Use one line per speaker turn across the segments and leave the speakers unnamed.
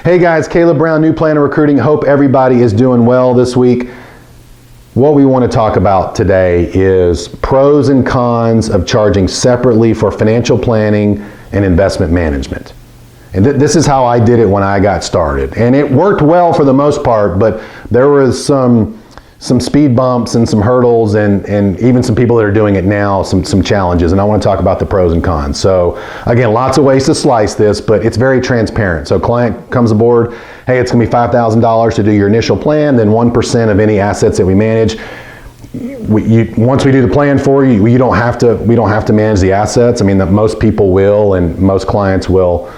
Hey guys, Caleb Brown, New Planner Recruiting. Hope everybody is doing well this week. What we want to talk about today is pros and cons of charging separately for financial planning and investment management. And this is how I did it when I got started. And it worked well for the most part, but there was some speed bumps and some hurdles and even some people that are doing it now, some challenges. And I want to talk about the pros and cons. So again, lots of ways to slice this, but it's very transparent. So client comes aboard, hey, it's going to be $5,000 to do your initial plan, then 1% of any assets that we manage. Once we do the plan for you, we don't have to manage the assets. I mean, most people will, and most clients will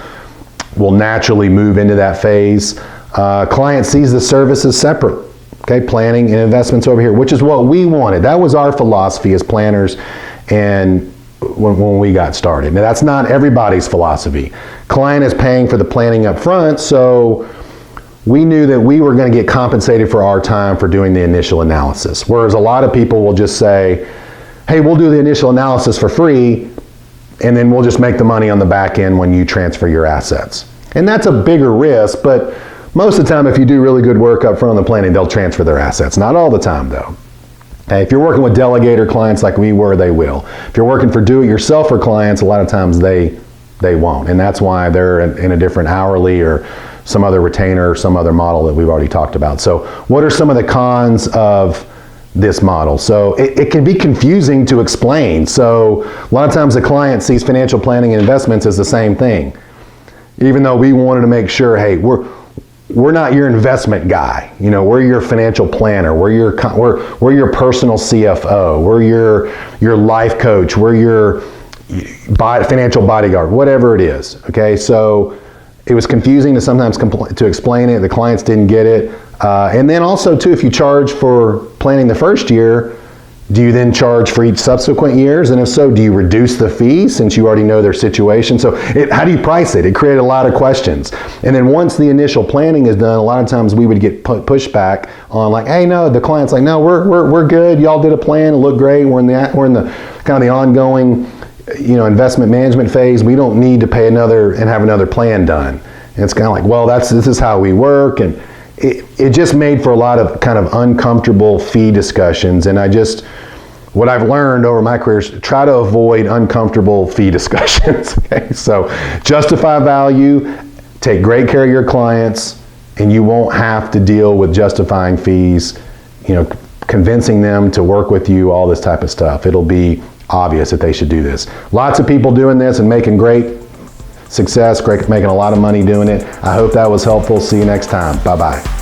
naturally move into that phase. Client sees the services separate. Okay, planning and investments over here, which is what we wanted. That was our philosophy as planners and when we got started. Now that's not everybody's philosophy. Client is paying for the planning up front, so we knew that we were going to get compensated for our time for doing the initial analysis. Whereas a lot of people will just say, hey, we'll do the initial analysis for free, and then we'll just make the money on the back end when you transfer your assets. And that's a bigger risk, but most of the time, if you do really good work up front on the planning, they'll transfer their assets. Not all the time, though. Okay, if you're working with delegator clients like we were, they will. If you're working for do-it-yourselfer clients, a lot of times they won't. And that's why they're in a different hourly or some other retainer or some other model that we've already talked about. So what are some of the cons of this model? So it can be confusing to explain. So a lot of times the client sees financial planning and investments as the same thing. Even though we wanted to make sure, hey, we're not your investment guy. You know, we're your financial planner. We're your personal CFO. We're your life coach. We're your financial bodyguard, whatever it is. Okay, so it was confusing to sometimes to explain it. The clients didn't get it. And then also too, if you charge for planning the first year, do you then charge for each subsequent years? And if so, do you reduce the fee since you already know their situation? So how do you price it? It created a lot of questions. And then once the initial planning is done, a lot of times we would get pushback on like, hey, no, the client's like, no, we're good. Y'all did a plan, it looked great. We're in the kind of the ongoing, investment management phase. We don't need to pay have another plan done. And it's kind of like, well, this is how we work. And it just made for a lot of kind of uncomfortable fee discussions. And what I've learned over my career is try to avoid uncomfortable fee discussions. Okay? So justify value, take great care of your clients, and you won't have to deal with justifying fees, convincing them to work with you, all this type of stuff. It'll be obvious that they should do this. Lots of people doing this and making great success, making a lot of money doing it. I hope that was helpful. See you next time. Bye-bye.